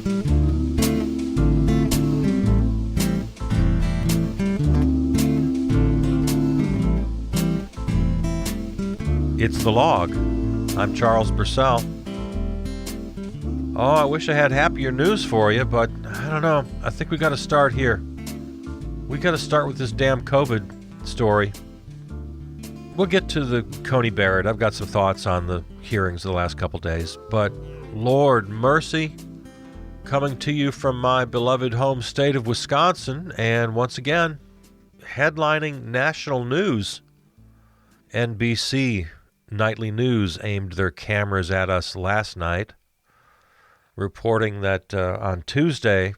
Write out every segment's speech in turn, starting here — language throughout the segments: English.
It's The Log. I'm Charles Purcell. Oh, I wish I had happier news for you, but I don't know. I think we got to start here. We got to start with this damn COVID story. We'll get to the Coney Barrett. I've got some thoughts on the hearings of the last couple days, but Lord mercy, coming to you from my beloved home state of Wisconsin, and once again, headlining national news. NBC Nightly News aimed their cameras at us last night, reporting that on Tuesday,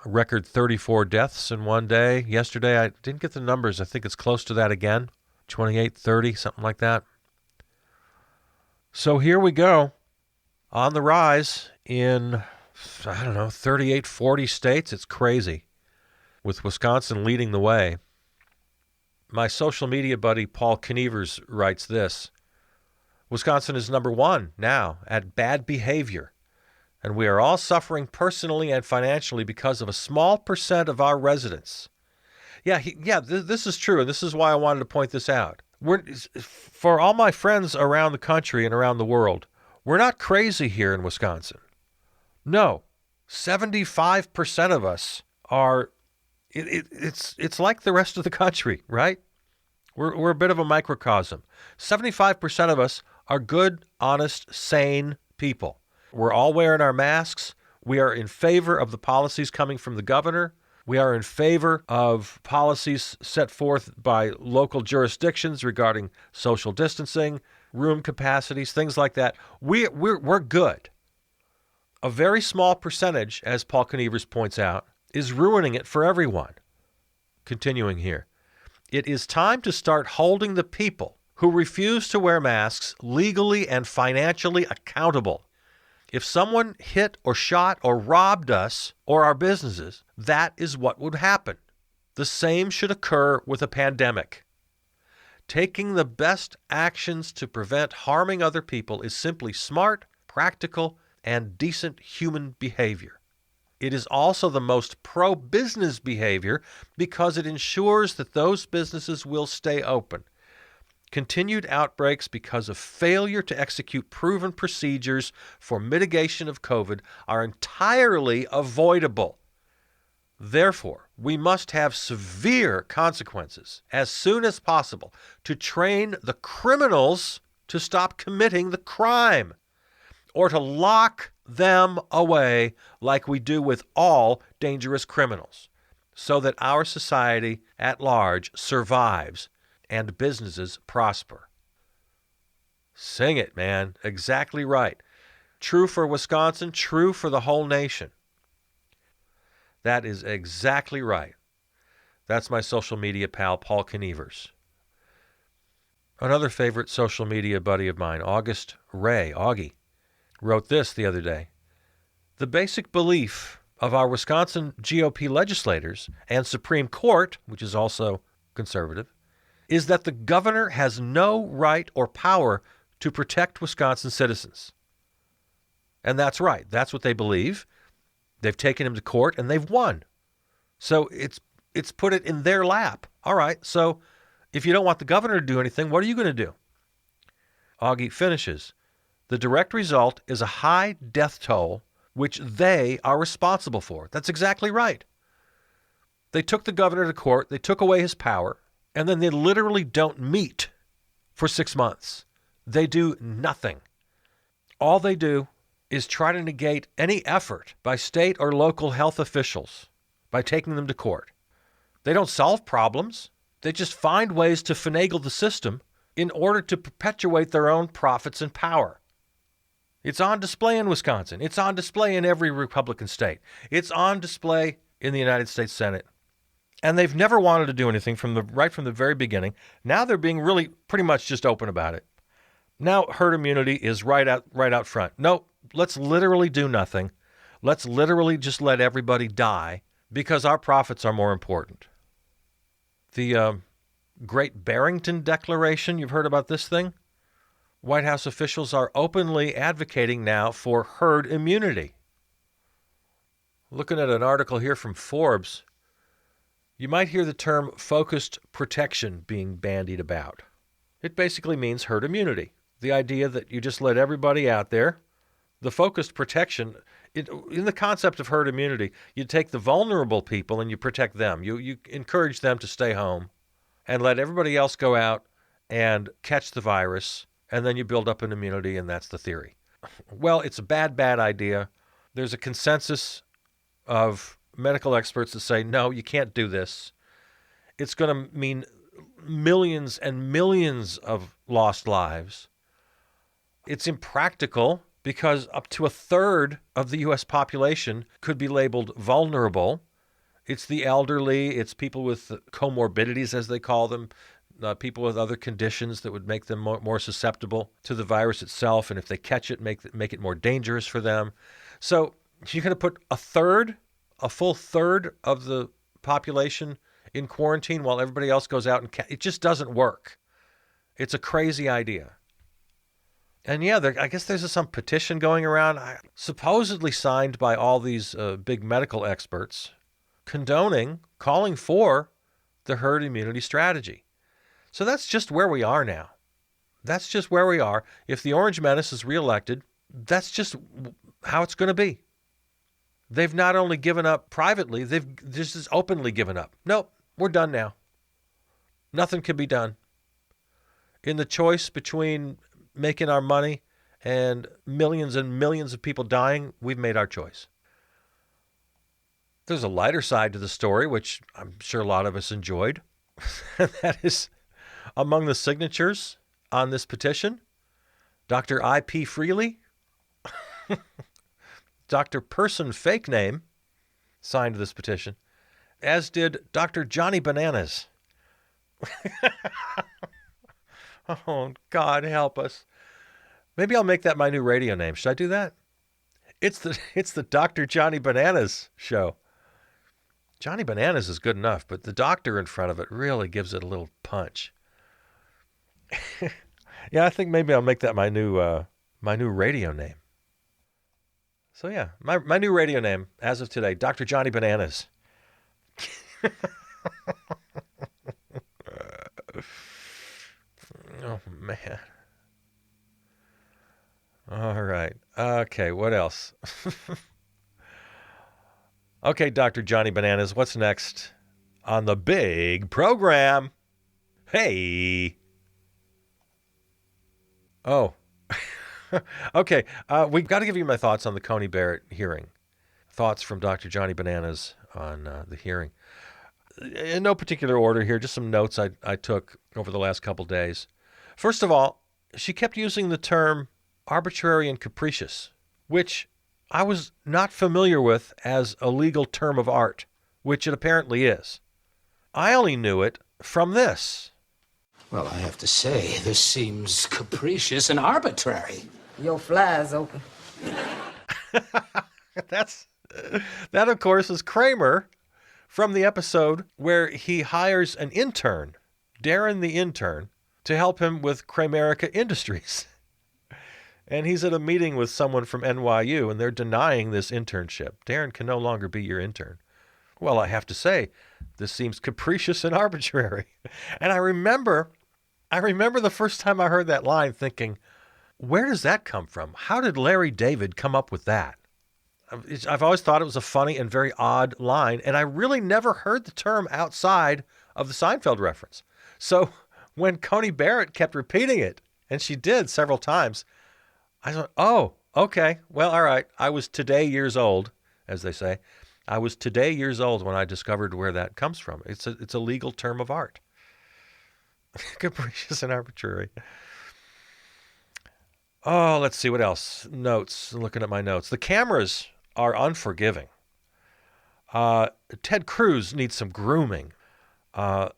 a record 34 deaths in one day. Yesterday, I didn't get the numbers. I think it's close to that again, 28, 30, something like that. So here we go, on the rise in, 38, 40 states. It's crazy, with Wisconsin leading the way. My social media buddy Paul Knievers writes this: Wisconsin is number one now at bad behavior, and we are all suffering personally and financially because of a small percent of our residents. This is true, and this is why I wanted to point this out. For all my friends around the country and around the world, we're not crazy here in Wisconsin. No, 75% of us are. It's like the rest of the country, right? We're a bit of a microcosm. 75% of us are good, honest, sane people. We're all wearing our masks. We are in favor of the policies coming from the governor. We are in favor of policies set forth by local jurisdictions regarding social distancing, room capacities, things like that. We're good. A very small percentage, as Paul Knievers points out, is ruining it for everyone. Continuing here, it is time to start holding the people who refuse to wear masks legally and financially accountable. If someone hit or shot or robbed us or our businesses, that is what would happen. The same should occur with a pandemic. Taking the best actions to prevent harming other people is simply smart, practical, and decent human behavior. It is also the most pro-business behavior because it ensures that those businesses will stay open. Continued outbreaks because of failure to execute proven procedures for mitigation of COVID are entirely avoidable. Therefore, we must have severe consequences as soon as possible to train the criminals to stop committing the crime, or to lock them away like we do with all dangerous criminals, so that our society at large survives and businesses prosper. Sing it, man. Exactly right. True for Wisconsin, true for the whole nation. That is exactly right. That's my social media pal, Paul Knievers. Another favorite social media buddy of mine, August Ray, Augie, wrote this the other day: the basic belief of our Wisconsin GOP legislators and Supreme Court, which is also conservative, is that the governor has no right or power to protect Wisconsin citizens. And that's right. That's what they believe. They've taken him to court and they've won. So it's put it in their lap. All right, so if you don't want the governor to do anything, what are you going to do? Augie finishes: the direct result is a high death toll, which they are responsible for. That's exactly right. They took the governor to court, they took away his power, and then they literally don't meet for 6 months. They do nothing. All they do is try to negate any effort by state or local health officials by taking them to court. They don't solve problems. They just find ways to finagle the system in order to perpetuate their own profits and power. It's on display in Wisconsin. It's on display in every Republican state. It's on display in the United States Senate. And they've never wanted to do anything right from the very beginning. Now they're being really pretty much just open about it. Now herd immunity is right out front. No, let's literally do nothing. Let's literally just let everybody die because our profits are more important. The Great Barrington Declaration, you've heard about this thing? White House officials are openly advocating now for herd immunity. Looking at an article here from Forbes, you might hear the term focused protection being bandied about. It basically means herd immunity. The idea that you just let everybody out there. The focused protection, in the concept of herd immunity, you take the vulnerable people and you protect them. You encourage them to stay home and let everybody else go out and catch the virus, and then you build up an immunity, and that's the theory. Well, it's a bad idea. There's a consensus of medical experts that say, no, you can't do this. It's going to mean millions and millions of lost lives. It's impractical because up to a third of the U.S. population could be labeled vulnerable. It's the elderly, it's people with comorbidities, as they call them, people with other conditions that would make them more susceptible to the virus itself, and if they catch it, make it more dangerous for them. So you're going to put a full third of the population in quarantine while everybody else goes out and it just doesn't work. It's a crazy idea. And yeah, I guess there's some petition going around, supposedly signed by all these big medical experts, calling for the herd immunity strategy. So that's just where we are now. That's just where we are. If the Orange Menace is reelected, that's just how it's going to be. They've not only given up privately, they've just openly given up. Nope, we're done now. Nothing can be done. In the choice between making our money and millions of people dying, we've made our choice. There's a lighter side to the story, which I'm sure a lot of us enjoyed. That is, among the signatures on this petition, Dr. I.P. Freely, Dr. Person Fake Name signed this petition, as did Dr. Johnny Bananas. Oh, God help us. Maybe I'll make that my new radio name. Should I do that? It's the Dr. Johnny Bananas show. Johnny Bananas is good enough, but the doctor in front of it really gives it a little punch. Yeah, I think maybe I'll make that my new radio name. So yeah, my new radio name as of today, Dr. Johnny Bananas. Oh, man. All right. Okay, what else? Okay, Dr. Johnny Bananas, what's next on the big program? Hey. Oh. Okay, we've got to give you my thoughts on the Coney Barrett hearing. Thoughts from Dr. Johnny Bananas on the hearing. In no particular order here, just some notes I took over the last couple days. First of all, she kept using the term arbitrary and capricious, which I was not familiar with as a legal term of art, which it apparently is. I only knew it from this. Well, I have to say, this seems capricious and arbitrary. Your fly's open. That, of course, is Kramer from the episode where he hires an intern, Darren the intern, to help him with Kramerica Industries. And he's at a meeting with someone from NYU, and they're denying this internship. Darren can no longer be your intern. Well, I have to say, this seems capricious and arbitrary. And I remember the first time I heard that line thinking, where does that come from? How did Larry David come up with that? I've always thought it was a funny and very odd line, and I really never heard the term outside of the Seinfeld reference. So when Coney Barrett kept repeating it, and she did several times, I thought, oh, okay, well, all right. I was today years old, as they say. I was today years old when I discovered where that comes from. It's a legal term of art. Capricious and arbitrary. Oh, let's see what else. Notes. Looking at my notes. The cameras are unforgiving. Ted Cruz needs some grooming.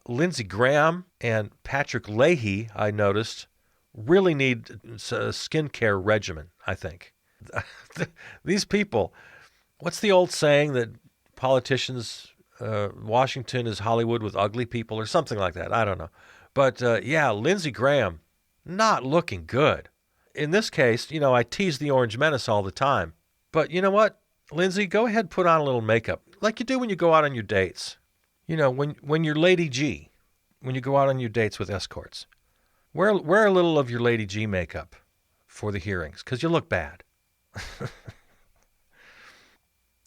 Lindsey Graham and Patrick Leahy, I noticed, really need a skincare regimen, I think. These people, what's the old saying that politicians, Washington is Hollywood with ugly people or something like that? I don't know. But yeah, Lindsey Graham, not looking good. In this case, I tease the Orange Menace all the time. But you know what? Lindsay, go ahead, put on a little makeup, like you do when you go out on your dates. You know, when you're Lady G, when you go out on your dates with escorts. Wear a little of your Lady G makeup for the hearings, because you look bad.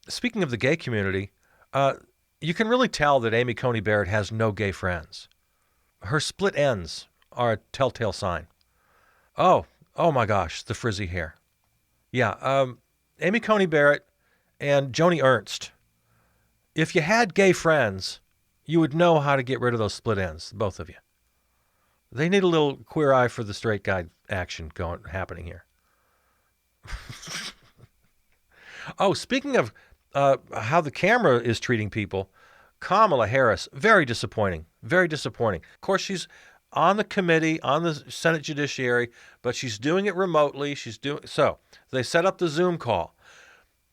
Speaking of the gay community, you can really tell that Amy Coney Barrett has no gay friends. Her split ends are a telltale sign. Oh my gosh, the frizzy hair. Yeah, Amy Coney Barrett and Joni Ernst. If you had gay friends, you would know how to get rid of those split ends, both of you. They need a little queer eye for the straight guy action happening here. Oh, speaking of how the camera is treating people, Kamala Harris, very disappointing. Very disappointing. Of course, she's on the committee, on the Senate Judiciary, but she's doing it remotely. So they set up the Zoom call.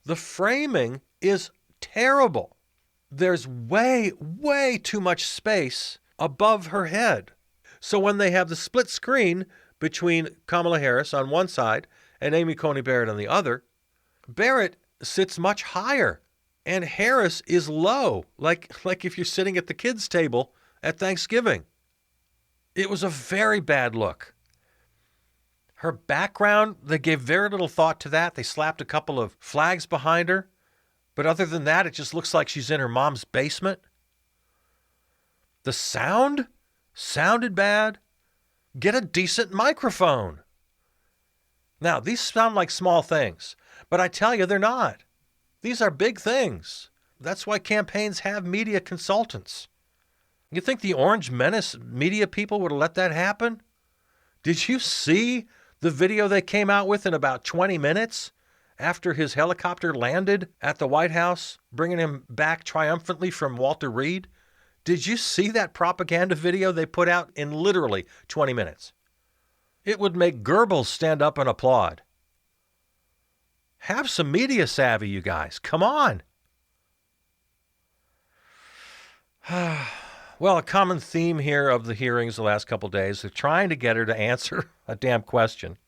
The framing is terrible. There's way, way too much space above her head. So when they have the split screen between Kamala Harris on one side and Amy Coney Barrett on the other, Barrett sits much higher and Harris is low, like if you're sitting at the kids' table at Thanksgiving. It was a very bad look. Her background, they gave very little thought to that. They slapped a couple of flags behind her. But other than that, it just looks like she's in her mom's basement. The sound sounded bad. Get a decent microphone. Now, these sound like small things, but I tell you, they're not. These are big things. That's why campaigns have media consultants. You think the Orange Menace media people would have let that happen? Did you see the video they came out with in about 20 minutes after his helicopter landed at the White House, bringing him back triumphantly from Walter Reed? Did you see that propaganda video they put out in literally 20 minutes? It would make Goebbels stand up and applaud. Have some media savvy, you guys. Come on. Well, a common theme here of the hearings the last couple of days, they're trying to get her to answer a damn question.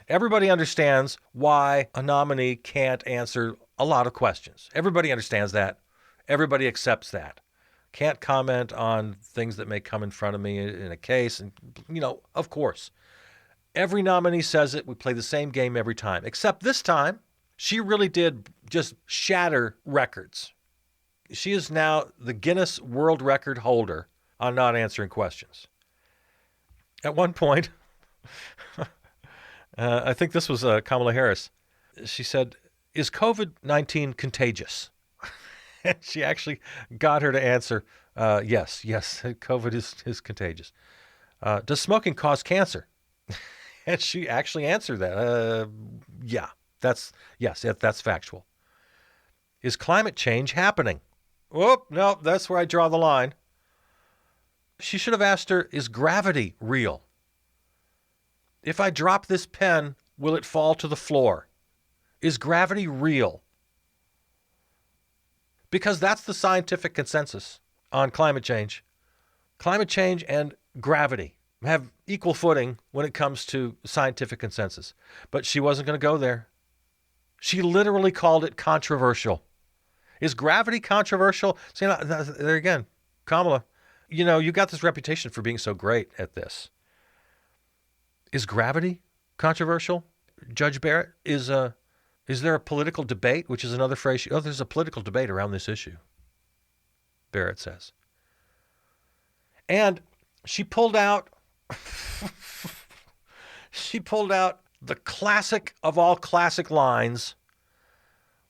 Everybody understands why a nominee can't answer a lot of questions. Everybody understands that. Everybody accepts that. Can't comment on things that may come in front of me in a case. And, of course. Every nominee says it. We play the same game every time. Except this time, she really did just shatter records. She is now the Guinness World Record holder on not answering questions. At one point, I think this was Kamala Harris. She said, "Is COVID-19 contagious?" And she actually got her to answer, yes, COVID is contagious. Does smoking cause cancer? And she actually answered that. That's factual. Is climate change happening? Oh, no, that's where I draw the line. She should have asked her, is gravity real? If I drop this pen, will it fall to the floor? Is gravity real? Because that's the scientific consensus on climate change. Climate change and gravity have equal footing when it comes to scientific consensus. But she wasn't going to go there. She literally called it controversial. Is gravity controversial? See, there again, Kamala, you got this reputation for being so great at this. Is gravity controversial? Judge Barrett, is there a political debate, which is another phrase? There's a political debate around this issue, Barrett says. And she pulled out the classic of all classic lines.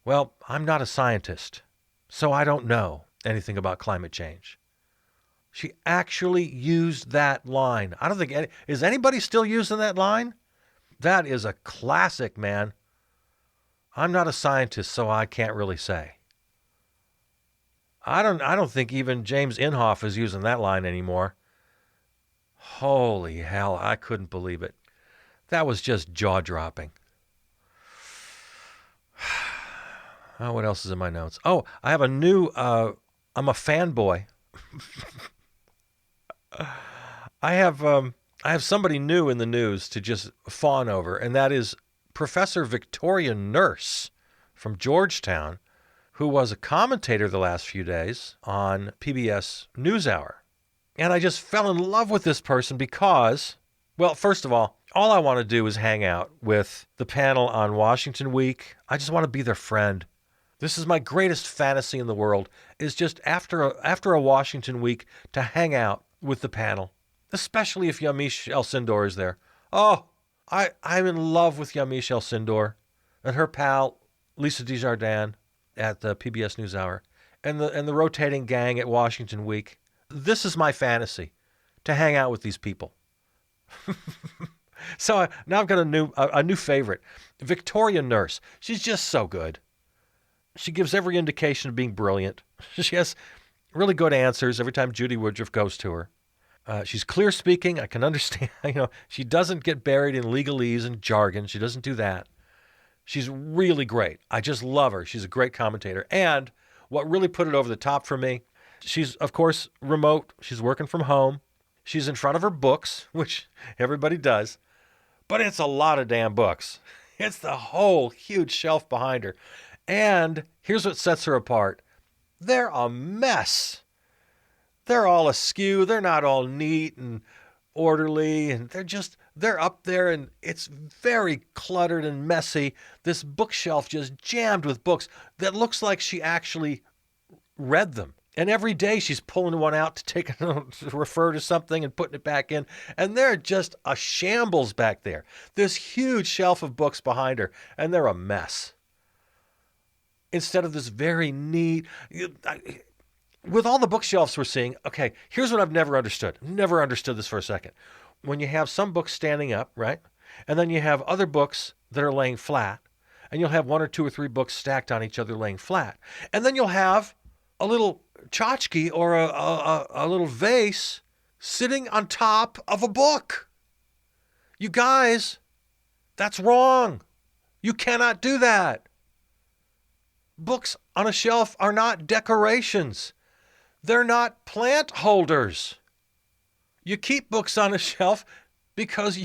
Well, I'm not a scientist, so I don't know anything about climate change. She actually used that line. I don't think is anybody still using that line? That is a classic, man. I'm not a scientist, so I can't really say. I don't think even James Inhofe is using that line anymore. Holy hell, I couldn't believe it. That was just jaw-dropping. Oh, what else is in my notes? Oh, I have a new, I'm a fanboy. I have somebody new in the news to just fawn over, and that is Professor Victoria Nurse from Georgetown who was a commentator the last few days on PBS NewsHour. And I just fell in love with this person because, well, first of all I want to do is hang out with the panel on Washington Week. I just want to be their friend. This is my greatest fantasy in the world, is just after a Washington Week to hang out with the panel, especially if Yamiche Alcindor is there. Oh, I'm in love with Yamiche Alcindor and her pal Lisa Desjardins at the PBS NewsHour and the rotating gang at Washington Week. This is my fantasy, to hang out with these people. So now I've got a new favorite, Victoria Nurse. She's just so good. She gives every indication of being brilliant. She has really good answers every time Judy Woodruff goes to her. She's clear speaking. I can understand. She doesn't get buried in legalese and jargon. She doesn't do that. She's really great. I just love her. She's a great commentator. And what really put it over the top for me, she's, of course, remote. She's working from home. She's in front of her books, which everybody does. But it's a lot of damn books. It's the whole huge shelf behind her. And here's what sets her apart. They're a mess. They're all askew. They're not all neat and orderly. And they're up there and it's very cluttered and messy. This bookshelf just jammed with books that looks like she actually read them. And every day she's pulling one out to refer to something and putting it back in. And they're just a shambles back there. This huge shelf of books behind her, and they're a mess. Instead of this very neat, with all the bookshelves we're seeing, okay, here's what I've never understood. Never understood this for a second. When you have some books standing up, right? And then you have other books that are laying flat, and you'll have one or two or three books stacked on each other laying flat. And then you'll have a little tchotchke or a little vase sitting on top of a book. You guys, that's wrong. You cannot do that. Books on a shelf are not decorations. They're not plant holders. You keep books on a shelf because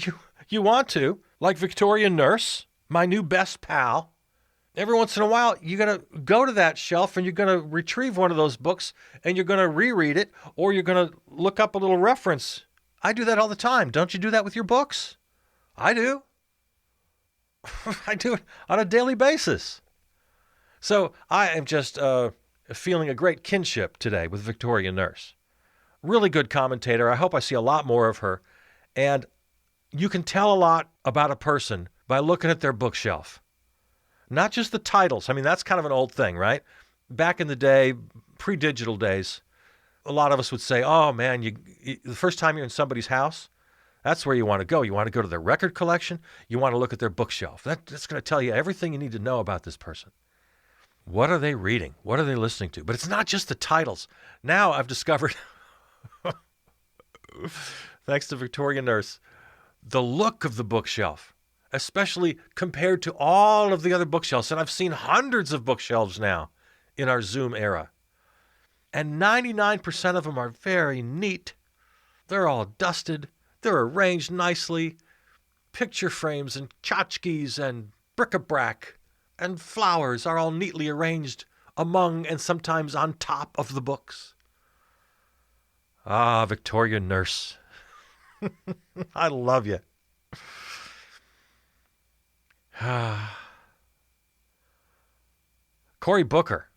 you want to, like Victoria Nurse, my new best pal. Every once in a while, you're going to go to that shelf and you're going to retrieve one of those books and you're going to reread it, or you're going to look up a little reference. I do that all the time. Don't you do that with your books? I do. I do it on a daily basis. So I am just feeling a great kinship today with Victoria Nurse. Really good commentator. I hope I see a lot more of her. And you can tell a lot about a person by looking at their bookshelf. Not just the titles. I mean, that's kind of an old thing, right? Back in the day, pre-digital days, a lot of us would say, oh, man, the first time you're in somebody's house, that's where you want to go. You want to go to their record collection. You want to look at their bookshelf. That's going to tell you everything you need to know about this person. What are they reading? What are they listening to? But it's not just the titles. Now I've discovered, thanks to Victoria Nurse, the look of the bookshelf, especially compared to all of the other bookshelves. And I've seen hundreds of bookshelves now in our Zoom era. And 99% of them are very neat. They're all dusted. They're arranged nicely. Picture frames and tchotchkes and bric-a-brac and flowers are all neatly arranged among and sometimes on top of the books. Ah, Victoria Nurse. I love you. Cory Booker.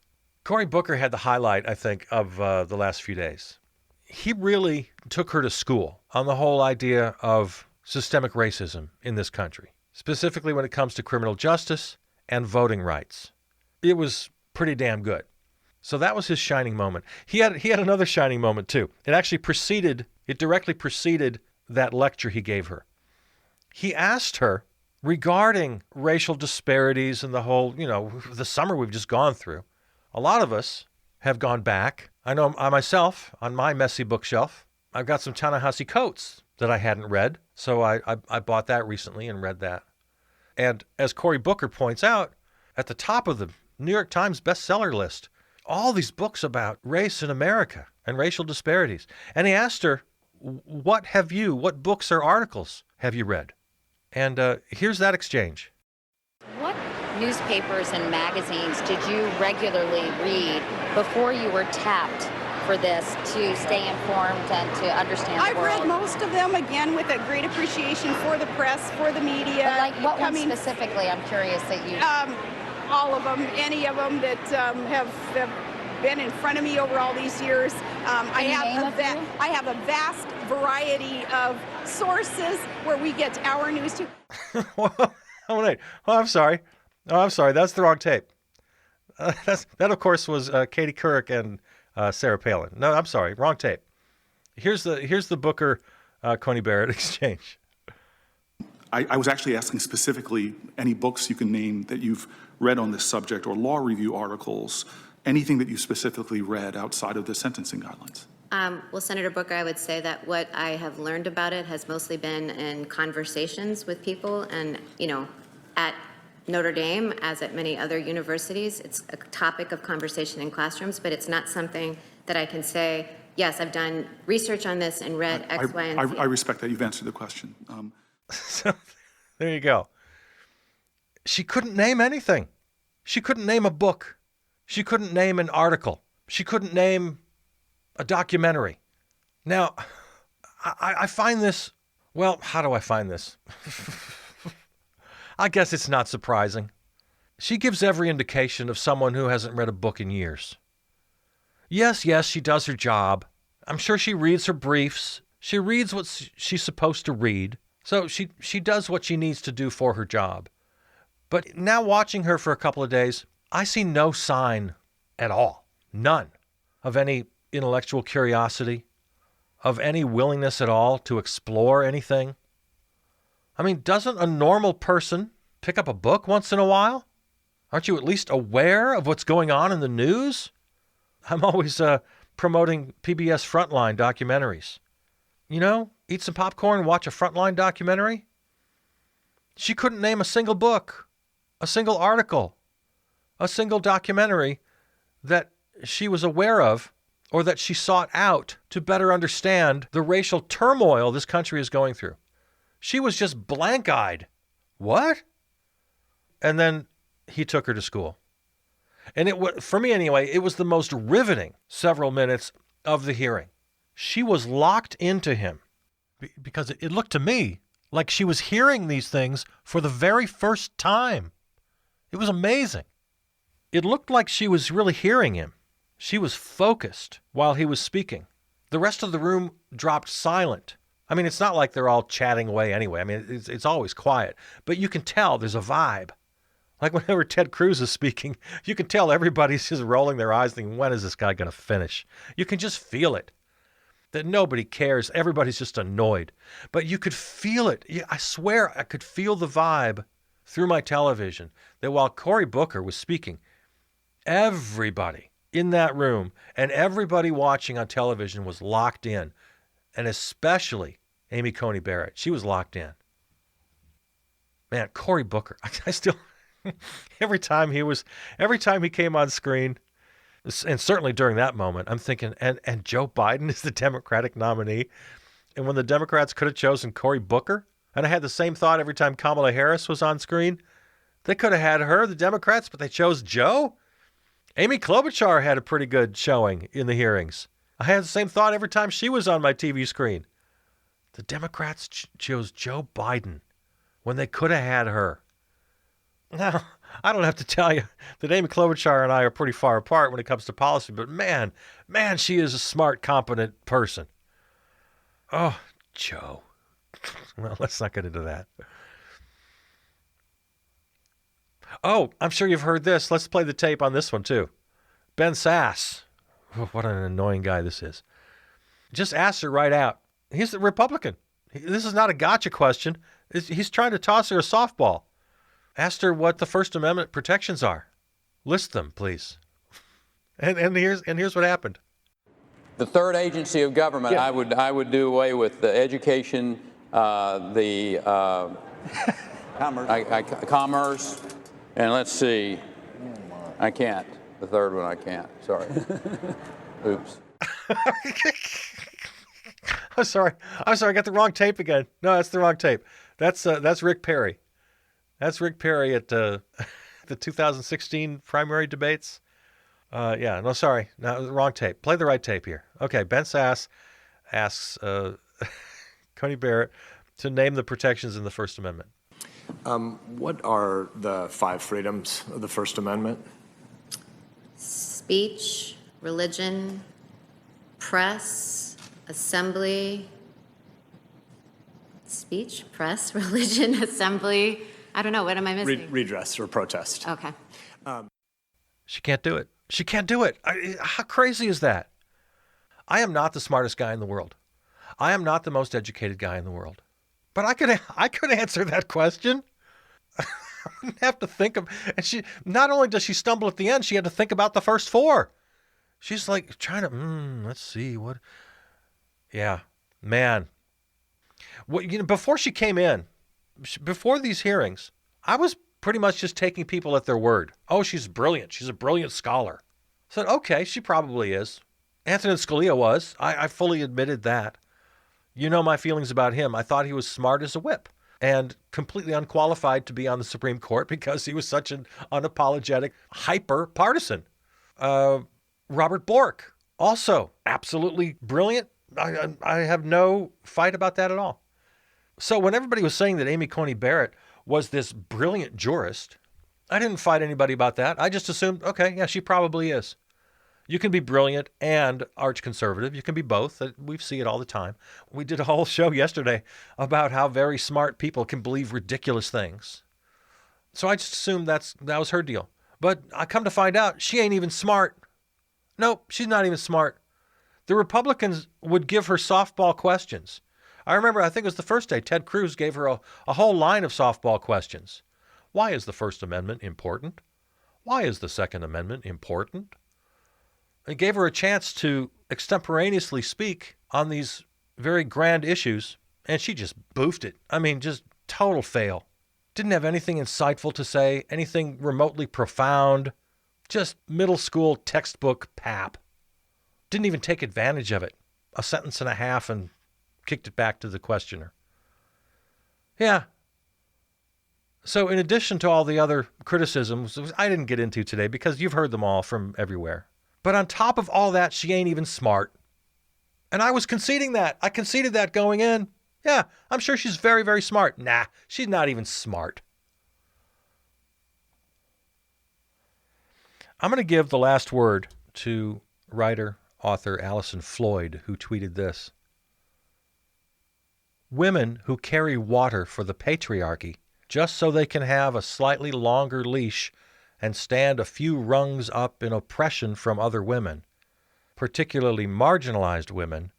Cory Booker had the highlight, I think, of the last few days. He really took her to school on the whole idea of systemic racism in this country, specifically when it comes to criminal justice and voting rights. It was pretty damn good. So that was his shining moment. He had another shining moment too. It directly preceded that lecture he gave her. He asked her regarding racial disparities and the whole, the summer we've just gone through. A lot of us have gone back. I know I myself, on my messy bookshelf, I've got some Ta-Nehisi Coates that I hadn't read. So I bought that recently and read that. And as Cory Booker points out, at the top of the New York Times bestseller list, all these books about race in America and racial disparities. And he asked her, what books or articles have you read? And here's that exchange. What newspapers and magazines did you regularly read before you were tapped for this to stay informed and to understand the world? I've read most of them, again, with a great appreciation for the press, for the media. But like what one specifically, I'm curious that you... all of them, any of them that have been in front of me over all these years. I have a vast variety of sources where we get our news to. I'm sorry. Oh, I'm sorry. That's the wrong tape. That, of course, was Katie Couric and Sarah Palin. No, I'm sorry. Wrong tape. Here's the Booker Coney Barrett exchange. I was actually asking specifically any books you can name that you've read on this subject or law review articles, anything that you specifically read outside of the sentencing guidelines. Well, Senator Booker, I would say that what I have learned about it has mostly been in conversations with people and, at Notre Dame, as at many other universities, it's a topic of conversation in classrooms, but it's not something that I can say, yes, I've done research on this and read X, Y, and Z. I respect that. You've answered the question. So there you go. She couldn't name anything. She couldn't name a book. She couldn't name an article. She couldn't name a documentary. Now, I find this, well, how do I find this? I guess it's not surprising. She gives every indication of someone who hasn't read a book in years. Yes, she does her job. I'm sure she reads her briefs. She reads what she's supposed to read. So she does what she needs to do for her job. But now watching her for a couple of days, I see no sign at all, none, of any intellectual curiosity, of any willingness at all to explore anything. I mean, doesn't a normal person pick up a book once in a while? Aren't you at least aware of what's going on in the news? I'm always promoting PBS Frontline documentaries. Eat some popcorn, watch a Frontline documentary. She couldn't name a single book, a single article, a single documentary that she was aware of or that she sought out to better understand the racial turmoil this country is going through. She was just blank-eyed. What? And then he took her to school. And for me anyway, it was the most riveting several minutes of the hearing. She was locked into him because it looked to me like she was hearing these things for the very first time. It was amazing. It looked like she was really hearing him. She was focused while he was speaking. The rest of the room dropped silent. I mean, it's not like they're all chatting away anyway. I mean, it's always quiet. But you can tell there's a vibe. Like whenever Ted Cruz is speaking, you can tell everybody's just rolling their eyes thinking, when is this guy going to finish? You can just feel it. That nobody cares. Everybody's just annoyed. But you could feel it. I swear I could feel the vibe through my television that while Cory Booker was speaking, everybody in that room and everybody watching on television was locked in. And especially Amy Coney Barrett. She was locked in. Man, Cory Booker. I still, every time he came on screen, and certainly during that moment, I'm thinking, and Joe Biden is the Democratic nominee. And when the Democrats could have chosen Cory Booker, and I had the same thought every time Kamala Harris was on screen, they could have had her, the Democrats, but they chose Joe. Amy Klobuchar had a pretty good showing in the hearings. I had the same thought every time she was on my TV screen. The Democrats chose Joe Biden when they could have had her. Now, I don't have to tell you that Amy Klobuchar and I are pretty far apart when it comes to policy, but man, she is a smart, competent person. Oh, Joe. Well, let's not get into that. Oh, I'm sure you've heard this. Let's play the tape on this one, too. Ben Sasse. Oh, what an annoying guy this is. Just asked her right out. He's a Republican. This is not a gotcha question. He's trying to toss her a softball. Asked her what the First Amendment protections are. List them, please. And here's what happened. The third agency of government, yeah. I would do away with the education, the commerce, and let's see. I can't. The third one I can't. Sorry. Oops. I'm sorry. I got the wrong tape again. No, that's the wrong tape. That's Rick Perry. That's Rick Perry at the 2016 primary debates. Yeah, no, sorry. No, wrong tape. Play the right tape here. Okay, Ben Sasse asks Coney Barrett to name the protections in the First Amendment. What are the 5 freedoms of the First Amendment? Speech, religion, press, assembly. Speech, press, religion, assembly. I don't know. What am I missing? Redress or protest. Okay. She can't do it. She can't do it. How crazy is that? I am not the smartest guy in the world. I am not the most educated guy in the world. But I could answer that question. I didn't have to think of. And she not only does she stumble at the end, she had to think about the first 4. She's like trying to. Let's see what. Yeah, man. Before she came in, before these hearings, I was pretty much just taking people at their word. Oh, she's brilliant. She's a brilliant scholar. I said, okay, she probably is. Antonin Scalia was. I fully admitted that. You know my feelings about him. I thought he was smart as a whip and completely unqualified to be on the Supreme Court because he was such an unapologetic, hyper partisan. Robert Bork, also absolutely brilliant. I have no fight about that at all. So when everybody was saying that Amy Coney Barrett was this brilliant jurist, I didn't fight anybody about that. I just assumed, okay, yeah, she probably is. You can be brilliant and arch-conservative. You can be both. We see it all the time. We did a whole show yesterday about how very smart people can believe ridiculous things. So I just assumed that was her deal. But I come to find out she ain't even smart. Nope, she's not even smart. The Republicans would give her softball questions. I remember, I think it was the first day, Ted Cruz gave her a whole line of softball questions. Why is the First Amendment important? Why is the Second Amendment important? It gave her a chance to extemporaneously speak on these very grand issues, and she just boofed it. I mean, just total fail. Didn't have anything insightful to say, anything remotely profound, just middle school textbook pap. Didn't even take advantage of it. A sentence and a half and kicked it back to the questioner. Yeah. So in addition to all the other criticisms I didn't get into today because you've heard them all from everywhere. But on top of all that, she ain't even smart. And I was conceding that. I conceded that going in. Yeah, I'm sure she's very, very smart. Nah, she's not even smart. I'm going to give the last word to writer, author Allison Floyd, who tweeted this. Women who carry water for the patriarchy just so they can have a slightly longer leash and stand a few rungs up in oppression from other women, particularly marginalized women,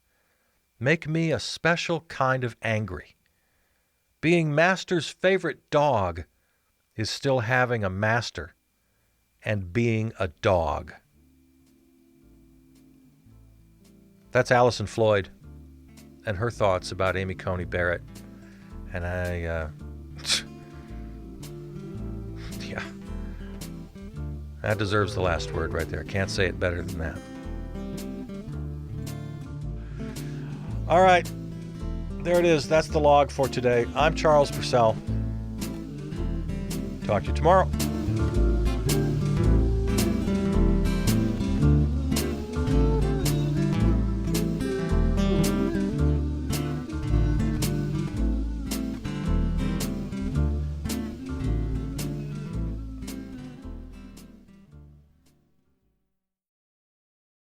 make me a special kind of angry. Being master's favorite dog is still having a master and being a dog. That's Allison Floyd and her thoughts about Amy Coney Barrett. And yeah, that deserves the last word right there. Can't say it better than that. All right, there it is. That's the log for today. I'm Charles Purcell. Talk to you tomorrow.